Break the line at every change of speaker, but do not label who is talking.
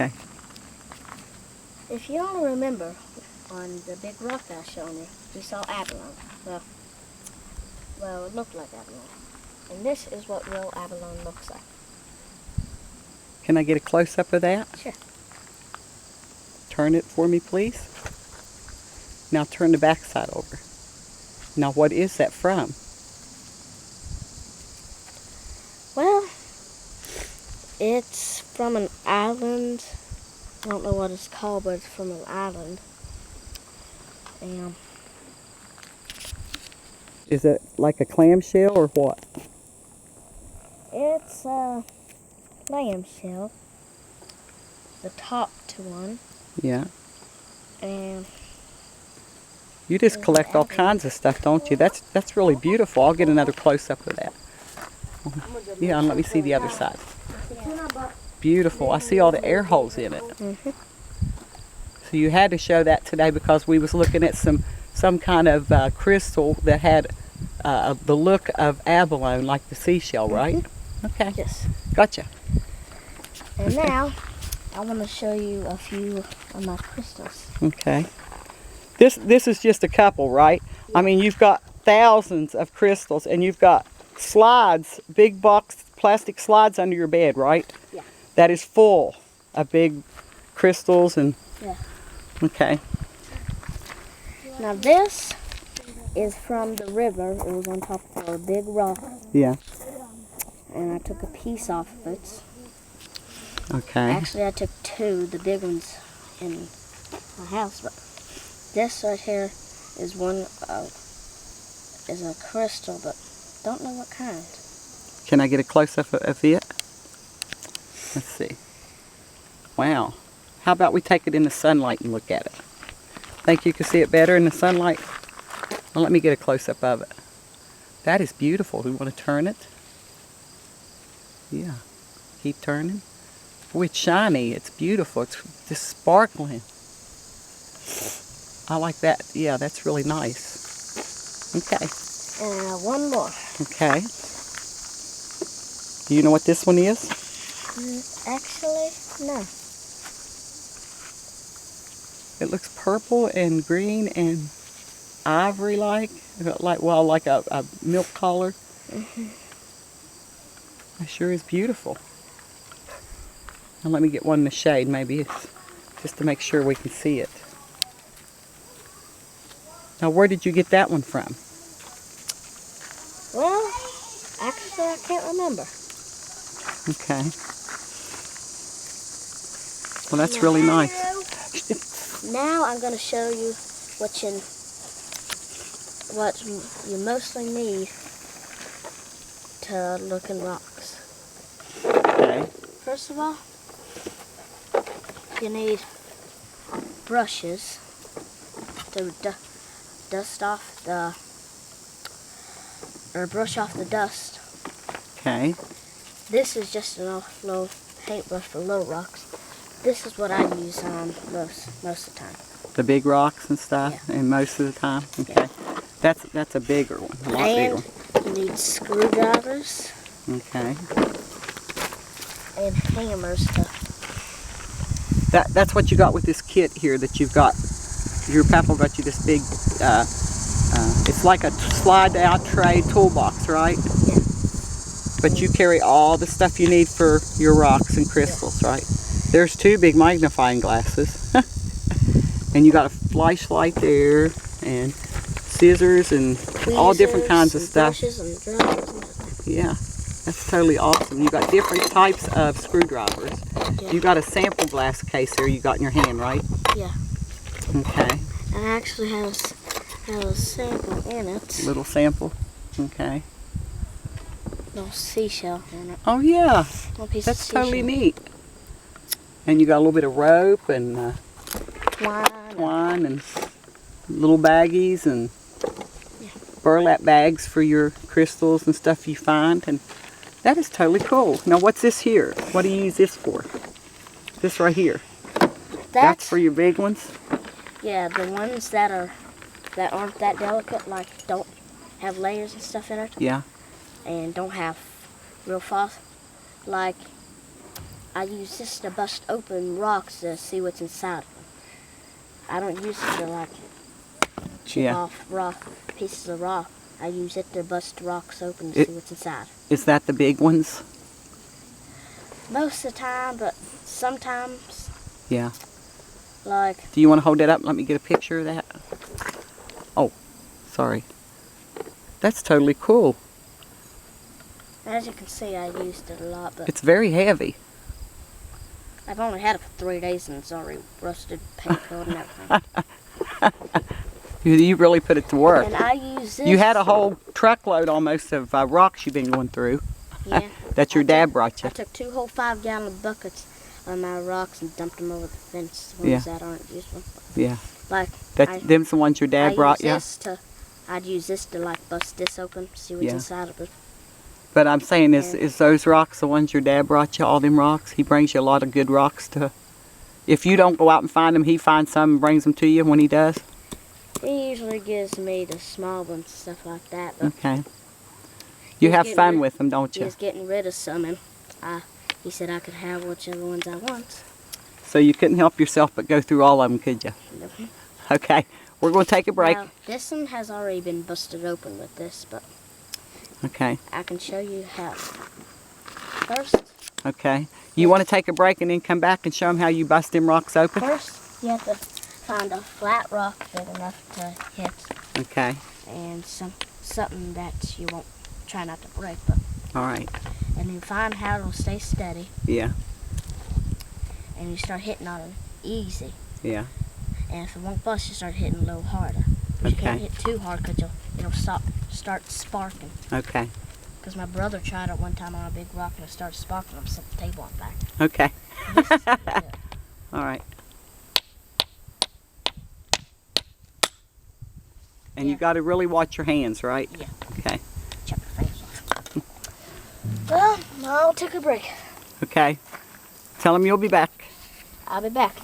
Okay.
If you only remember, on the big rock that I showed you, we saw abalone. Well, it looked like abalone. And this is what real abalone looks like.
Can I get a close-up of that?
Sure.
Turn it for me, please. Now turn the back side over. Now what is that from?
Well, it's from an island. I don't know what it's called, but it's from an island. And
Is it like a clamshell or what?
it's a clamshell, the top to one.
Yeah.
And
You just collect all kinds of stuff, don't you? That's really beautiful. I'll get another close-up of that. Yeah, and let me see the other side. Beautiful. I see all the air holes in it. So you had to show that today because we was looking at some kind of crystal that had the look of abalone, like the seashell, right? Okay.
yes.
Gotcha.
And now I want to show you a few of my crystals.
Okay. This is just a couple, right? I mean, you've got thousands of crystals, and you've got slides, big box plastic slides under your bed, right?
Yeah.
That is full of big crystals and.
Yeah.
Okay.
Now this is from the river. It was on top of a big rock,
Yeah.
and I took a piece off of it.
Okay.
Actually, I took two, the big ones, in my house. But this right here is is a crystal, but don't know what kind.
Can I get a close-up of it? Let's see. Wow. How about we take it in the sunlight and look at it? Think you can see it better in the sunlight? Well, let me get a close-up of it. That is beautiful. Do we want to turn it? Yeah. Keep turning. Boy, it's shiny. It's beautiful. It's just sparkling. I like that. Yeah, that's really nice. Okay.
And one more.
Okay. Do you know what this one is?
Actually, no.
It looks purple and green and ivory-like, like a milk collar. It sure is beautiful. Now let me get one in the shade, maybe, it's just to make sure we can see it. Now, where did you get that one from?
Well, actually, I can't remember.
Okay. Well, that's really nice.
Now I'm going to show you what you mostly need to look in rocks.
Okay.
First of all, you need brushes to dust off or brush off the dust.
Okay.
This is just a little paintbrush for little rocks. This is what I use most of the time.
The big rocks and stuff,
Yeah.
and most of the time? Okay. That's a bigger one, a lot bigger
And
one.
you need screwdrivers
Okay.
and hammers to...
That's what you got with this kit here that you've got. Your papa got you this big, it's like a slide-out tray toolbox, right?
Yeah.
But you carry all the stuff you need for your rocks and crystals, right? There's two big magnifying glasses. And you got a flashlight there, and scissors, and all different kinds of stuff.
Brushes and drawers.
Yeah, that's totally awesome. You got different types of screwdrivers.
Yeah.
You got a sample glass case there you got in your hand, right?
Yeah.
Okay.
And it actually has a sample in it.
Little sample. Okay.
Little seashell in it.
Oh yeah,
Little piece
that's
of seashell.
totally neat. And you got a little bit of rope and
Twine.
and little baggies and
Yeah.
burlap bags for your crystals and stuff you find, and that is totally cool. Now what's this here? What do you use this for? This right here. That's for your big ones?
Yeah, the ones that aren't that delicate, like don't have layers and stuff in it,
Yeah.
and don't have real fast, like I use this to bust open rocks to see what's inside of them. I don't use it to like chip
Yeah.
off pieces of rock. I use it to bust rocks open to see what's inside.
Is that the big ones?
Most of the time, but sometimes,
Yeah.
like,
Do you want to hold it up and let me get a picture of that? Oh, sorry. That's totally cool.
as you can see, I used it a lot, but
It's very heavy.
I've only had it for 3 days and it's already rusted, paint filled and everything.
You really put it to work.
And I use this.
You had a whole truckload almost of rocks you've been going through
Yeah.
that your dad brought
I
you.
took 2 whole 5-gallon buckets of my rocks and dumped them over the fence,
Yeah.
ones that aren't useful.
Yeah.
Like,
Them's the ones your dad brought you.
I'd use this to like bust this open, see what's
Yeah.
inside of it.
But I'm saying,
Yeah.
is those rocks the ones your dad brought you, all them rocks? He brings you a lot of good rocks to... If you don't go out and find them, he finds some and brings them to you when he does?
He usually gives me the small ones, stuff like that. But
Okay. You
He's
have
getting
fun
rid-
with them, don't you?
he's getting rid of some, and he said I could have whichever ones I want.
So you couldn't help yourself but go through all of them, could you? Okay. We're going to take a break.
Now, this one has already been busted open with this, but
Okay.
I can show you how. First,
Okay. You want to take a break and then come back and show them how you bust them rocks open?
you have to find a flat rock big enough to hit,
Okay.
and something that you won't try not to break, but
All right.
and you find how it'll stay steady,
Yeah.
and you start hitting on it easy.
Yeah.
And if it won't bust, you start hitting a little harder. But you can't
Okay.
hit too hard because it'll start sparking.
Okay.
Because my brother tried it one time on a big rock and it started sparking. I set the table on fire.
Okay.
This is pretty good.
All right. And you
Yeah.
got to really watch your hands, right?
Yeah.
Okay.
Check your fingers off. Well, I'll take a break.
Okay. Tell them you'll be back.
I'll be back.